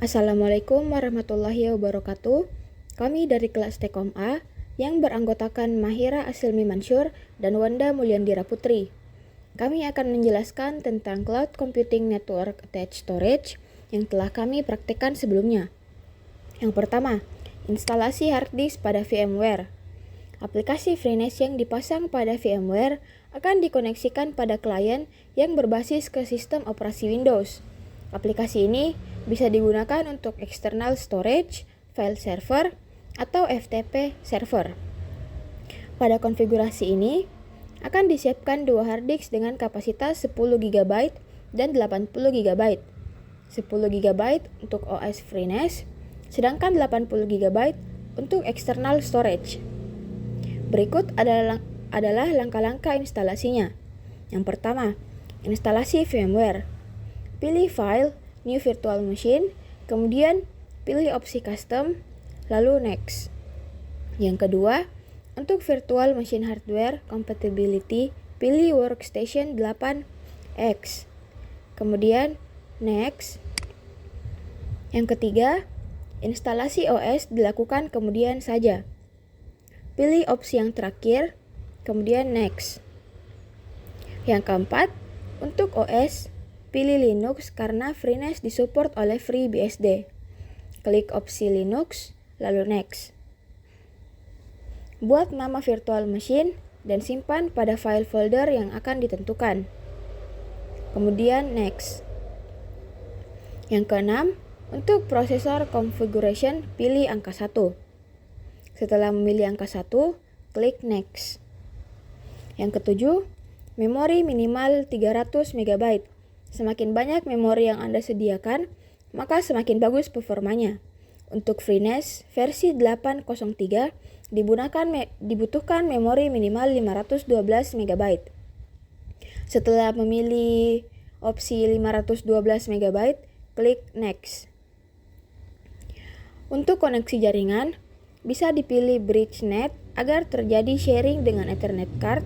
Assalamualaikum warahmatullahi wabarakatuh. Kami dari kelas Tekom A yang beranggotakan Mahira Asilmi Mansur dan Wanda Mulyandira Putri. Kami akan menjelaskan tentang Cloud Computing Network Attached Storage yang telah kami praktekkan sebelumnya. Yang pertama, instalasi hard disk pada VMware. Aplikasi FreeNAS yang dipasang pada VMware akan dikoneksikan pada klien yang berbasis ke sistem operasi Windows. Aplikasi ini bisa digunakan untuk external storage, file server, atau FTP server. Pada konfigurasi ini, akan disiapkan dua hard disk dengan kapasitas 10 GB dan 80 GB. 10 GB untuk OS FreeNAS, sedangkan 80 GB untuk external storage. Berikut adalah langkah-langkah instalasinya. Yang pertama, instalasi VMware. Pilih File, New Virtual Machine, kemudian pilih opsi Custom, lalu Next. Yang kedua, untuk Virtual Machine Hardware Compatibility, pilih Workstation 8X, kemudian Next. Yang ketiga, instalasi OS dilakukan kemudian saja. Pilih opsi yang terakhir, kemudian Next. Yang keempat, untuk OS, pilih Linux karena FreeNAS disupport oleh FreeBSD. Klik opsi Linux, lalu Next. Buat nama virtual machine dan simpan pada file folder yang akan ditentukan. Kemudian Next. Yang keenam, untuk prosesor configuration, pilih angka 1. Setelah memilih angka 1, klik Next. Yang ketujuh, memori minimal 300 MB. Semakin banyak memori yang Anda sediakan, maka semakin bagus performanya. Untuk FreeNAS versi 803 dibutuhkan memori minimal 512 MB. Setelah memilih opsi 512 MB, klik Next. Untuk koneksi jaringan, bisa dipilih BridgeNet agar terjadi sharing dengan Ethernet card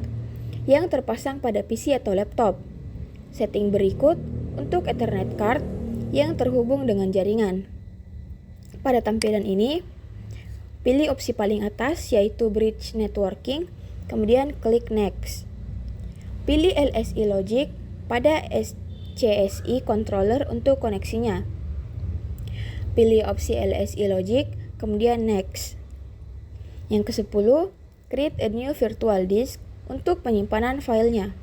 yang terpasang pada PC atau laptop. Setting berikut untuk Ethernet card yang terhubung dengan jaringan. Pada tampilan ini, pilih opsi paling atas yaitu Bridge Networking, kemudian klik Next. Pilih LSI Logic pada SCSI Controller untuk koneksinya. Pilih opsi LSI Logic, kemudian Next. Yang ke-10, create a new virtual disk untuk penyimpanan filenya.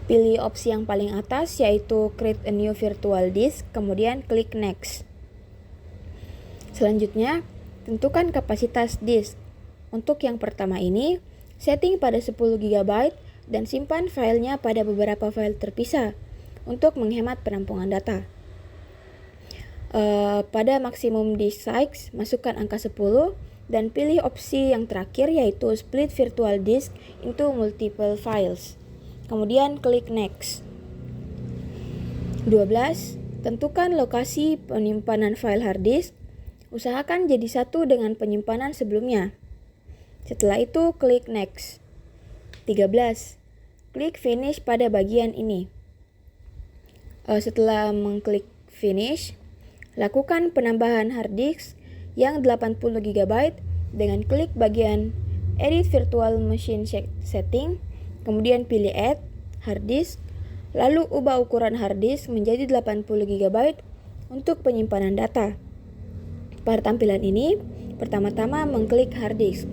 Pilih opsi yang paling atas yaitu create a new virtual disk, kemudian klik Next. Selanjutnya, tentukan kapasitas disk. Untuk yang pertama ini, setting pada 10 GB dan simpan filenya pada beberapa file terpisah untuk menghemat penampungan data. Pada maksimum disk size, masukkan angka 10 dan pilih opsi yang terakhir yaitu split virtual disk into multiple files. Kemudian klik Next. 12. Tentukan lokasi penyimpanan file hard disk. Usahakan jadi satu dengan penyimpanan sebelumnya. Setelah itu klik Next. 13. Klik Finish pada bagian ini. Setelah mengklik Finish, lakukan penambahan hard disk yang 80 GB dengan klik bagian Edit Virtual Machine Setting, kemudian pilih Add Hard Disk, lalu ubah ukuran hard disk menjadi 80 GB untuk penyimpanan data. Pada tampilan ini, pertama-tama mengklik hard disk,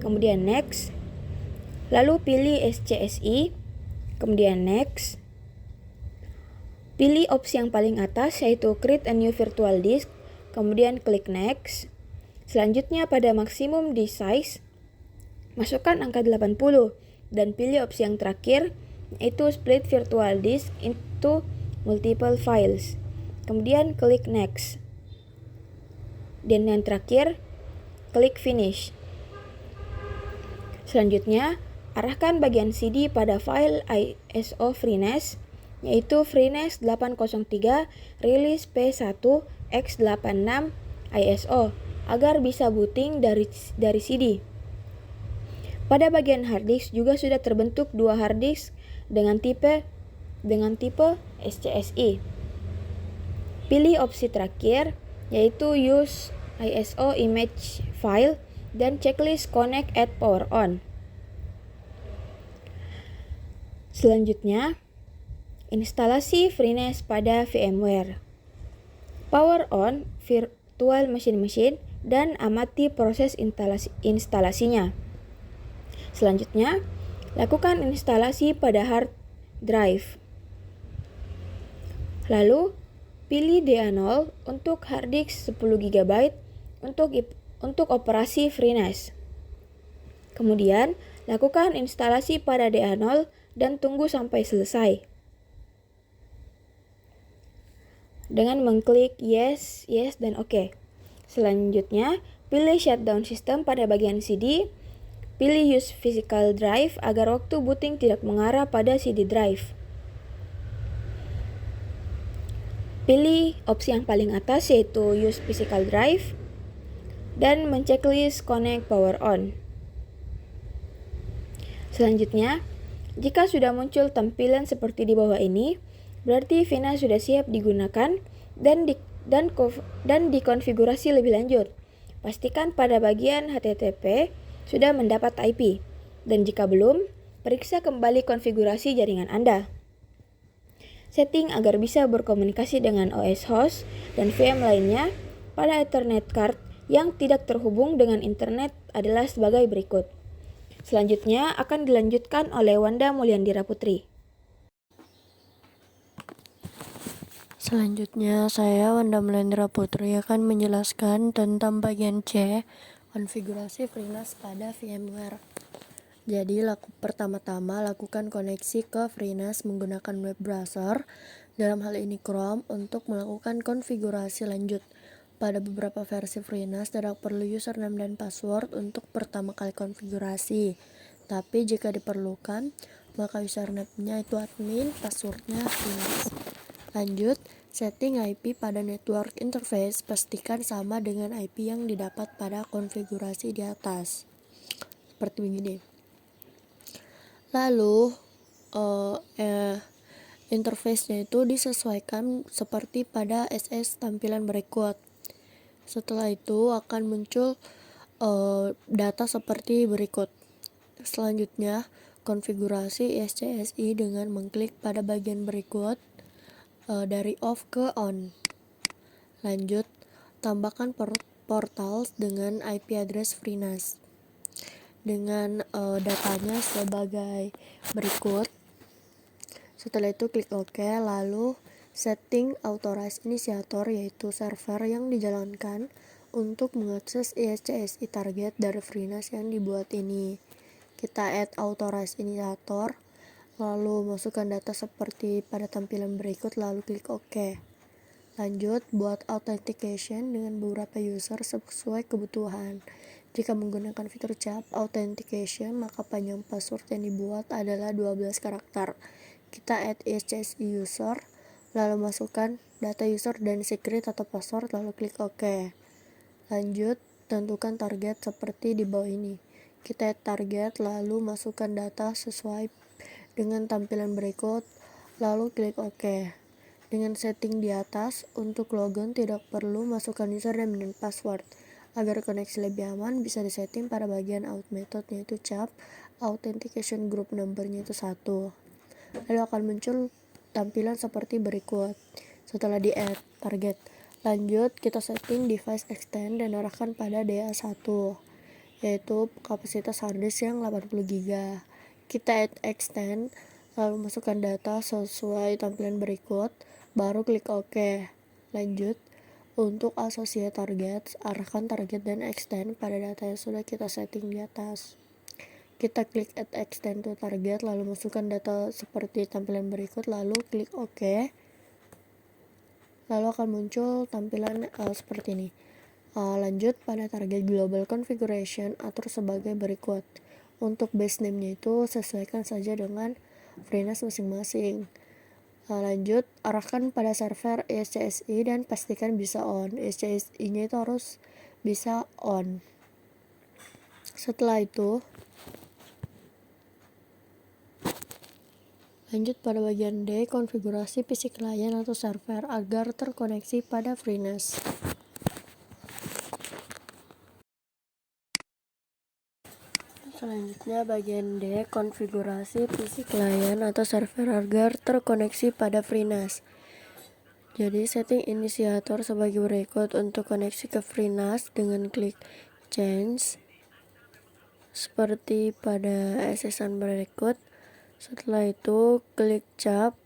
kemudian Next, lalu pilih SCSI, kemudian Next. Pilih opsi yang paling atas yaitu Create a New Virtual Disk, kemudian klik Next. Selanjutnya pada maksimum disk size, masukkan angka 80 dan pilih opsi yang terakhir yaitu Split Virtual Disk into Multiple Files. Kemudian klik Next. Dan yang terakhir, klik Finish. Selanjutnya, arahkan bagian CD pada file ISO FreeNAS yaitu FreeNAS 803 release P1 x86 ISO agar bisa booting dari CD. Pada bagian hard disk juga sudah terbentuk dua hard disk dengan tipe SCSI. Pilih opsi terakhir, yaitu Use ISO Image File dan checklist Connect at Power On. Selanjutnya, instalasi FreeNAS pada VMware. Power on virtual machine dan amati proses instalasinya. Selanjutnya, lakukan instalasi pada hard drive. Lalu, pilih DA0 untuk hard disk 10 GB untuk operasi FreeNAS. Kemudian, lakukan instalasi pada DA0 dan tunggu sampai selesai. Dengan mengklik yes, dan OK. Selanjutnya, pilih shutdown system pada bagian CD. Pilih use physical drive agar waktu booting tidak mengarah pada CD drive. Pilih opsi yang paling atas, yaitu use physical drive, dan menceklis connect power on. Selanjutnya, jika sudah muncul tampilan seperti di bawah ini, berarti VNAS sudah siap digunakan dan dikonfigurasi lebih lanjut. Pastikan pada bagian HTTP sudah mendapat IP, dan jika belum, periksa kembali konfigurasi jaringan Anda. Setting agar bisa berkomunikasi dengan OS host dan VM lainnya pada Ethernet card yang tidak terhubung dengan internet adalah sebagai berikut. Selanjutnya akan dilanjutkan oleh Wanda Mulyandira Putri. Selanjutnya, saya Wanda Mulyandira Putri akan menjelaskan tentang bagian C, konfigurasi FreeNAS pada VMware. Jadi, pertama-tama lakukan koneksi ke FreeNAS menggunakan web browser, dalam hal ini Chrome, untuk melakukan konfigurasi lanjut. Pada beberapa versi FreeNAS tidak perlu username dan password untuk pertama kali konfigurasi. Tapi jika diperlukan, maka username-nya itu admin, password-nya FreeNAS. Lanjut, setting IP pada network interface, pastikan sama dengan IP yang didapat pada konfigurasi di atas. Seperti begini. Lalu, interface-nya itu disesuaikan seperti pada SS tampilan berikut. Setelah itu akan muncul data seperti berikut. Selanjutnya, konfigurasi ISCSI dengan mengklik pada bagian berikut. Dari off ke on. Lanjut, tambahkan portal dengan IP address FreeNAS dengan datanya sebagai berikut. Setelah itu klik OK, lalu setting authorize initiator, yaitu server yang dijalankan untuk mengakses ISCSI target dari FreeNAS yang dibuat ini. Kita add authorize initiator, lalu masukkan data seperti pada tampilan berikut, lalu klik OK. Lanjut, buat authentication dengan beberapa user sesuai kebutuhan. Jika menggunakan fitur CHAP authentication, maka panjang password yang dibuat adalah 12 karakter. Kita add ISCSI user, lalu masukkan data user dan secret atau password, lalu klik OK. Lanjut, tentukan target seperti di bawah ini. Kita add target, lalu masukkan data sesuai dengan tampilan berikut, lalu klik OK. Dengan setting di atas, untuk logon tidak perlu masukkan username dan password. Agar koneksi lebih aman, bisa disetting pada bagian out method, yaitu CHAP authentication group number-nya itu 1. Lalu akan muncul tampilan seperti berikut. Setelah di add target, lanjut kita setting device extend dan arahkan pada DA1, yaitu kapasitas harddisk yang 80 GB. Kita add extend, lalu masukkan data sesuai tampilan berikut, baru klik OK. Lanjut, untuk associate target, arahkan target dan extend pada data yang sudah kita setting di atas. Kita klik add extend to target, lalu masukkan data seperti tampilan berikut, lalu klik OK. Lalu akan muncul tampilan seperti ini. Lanjut, pada target global configuration, atur sebagai berikut. Untuk base name-nya itu sesuaikan saja dengan FreeNAS masing-masing. Lanjut, arahkan pada server ISCSI dan pastikan bisa on. ISCSI-nya itu harus bisa on. Setelah itu, Lanjut pada bagian D, konfigurasi PC klien atau server agar terkoneksi pada FreeNAS. Selanjutnya bagian D, konfigurasi PC klien atau server agar terkoneksi pada FreeNAS. Jadi setting inisiator sebagai berikut. Untuk koneksi ke FreeNAS dengan klik change seperti pada SS-an berikut. Setelah itu klik cap,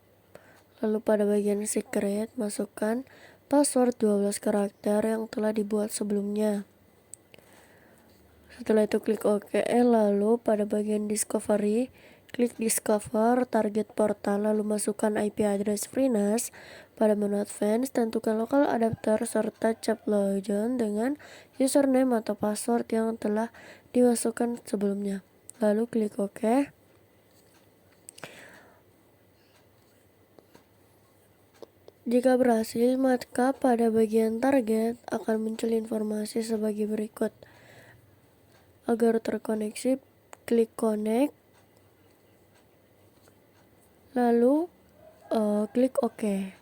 lalu pada bagian secret masukkan password 12 karakter yang telah dibuat sebelumnya. Setelah itu klik OK, lalu pada bagian discovery, klik discover target portal, lalu masukkan IP address FreeNAS. Pada menu advance, tentukan local adapter serta cap login dengan username atau password yang telah dimasukkan sebelumnya. Lalu klik OK. Jika berhasil, maka pada bagian target akan muncul informasi sebagai berikut. Agar terkoneksi, klik connect, lalu klik OK.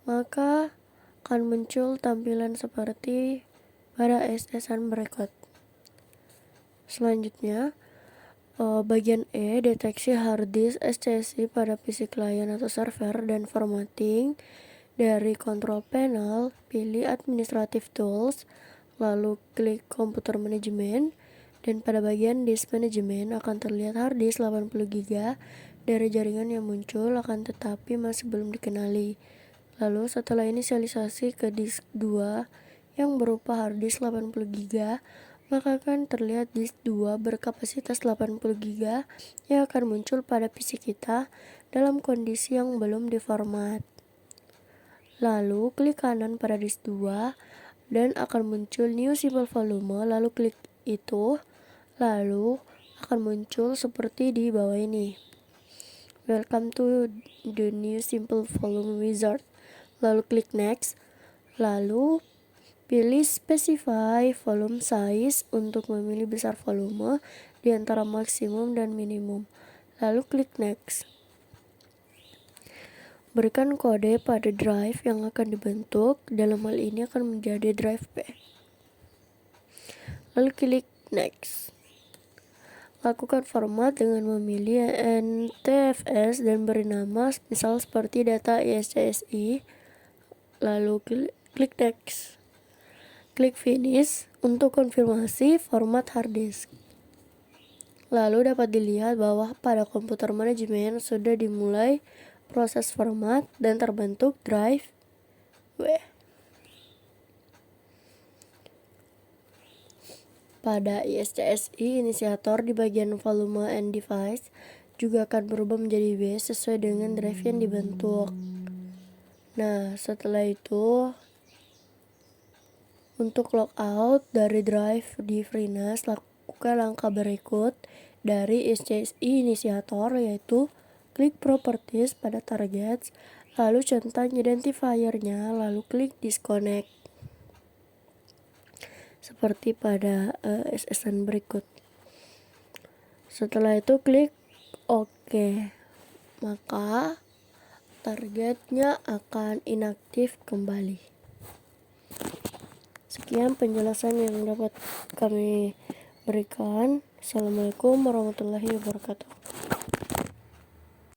Maka akan muncul tampilan seperti pada SS-an berikut. Selanjutnya, bagian E, deteksi hard disk SCSI pada PC klien atau server dan formatting. Dari control panel, pilih administrative tools, lalu klik komputer manajemen, dan pada bagian disk manajemen akan terlihat hard disk 80 GB dari jaringan yang muncul akan tetapi masih belum dikenali. Lalu setelah inisialisasi ke disk 2 yang berupa hard disk 80 GB, maka akan terlihat disk 2 berkapasitas 80 GB yang akan muncul pada PC kita dalam kondisi yang belum diformat. Lalu klik kanan pada disk 2 dan akan muncul new simple volume, lalu klik itu, lalu akan muncul seperti di bawah ini. Welcome to the new simple volume wizard. Lalu klik next, lalu pilih specify volume size untuk memilih besar volume di antara maksimum dan minimum. Lalu klik next. Berikan kode pada drive yang akan dibentuk, dalam hal ini akan menjadi drive B. Lalu klik next. Lakukan format dengan memilih NTFS dan beri nama misal seperti data ISCSI. Lalu klik next. Klik finish untuk konfirmasi format hard disk. Lalu dapat dilihat bahwa pada komputer manajemen sudah dimulai proses format dan terbentuk drive W. Pada ISCSI, inisiator di bagian volume and device juga akan berubah menjadi B sesuai dengan drive yang dibentuk. Nah, setelah itu untuk logout dari drive di FreeNAS, lakukan langkah berikut dari ISCSI inisiator, yaitu klik properties pada targets, lalu centang identifiernya, lalu klik disconnect seperti pada SS-an berikut. Setelah itu klik OK, maka targetnya akan inaktif kembali. Sekian penjelasan yang dapat kami berikan. Assalamualaikum warahmatullahi wabarakatuh.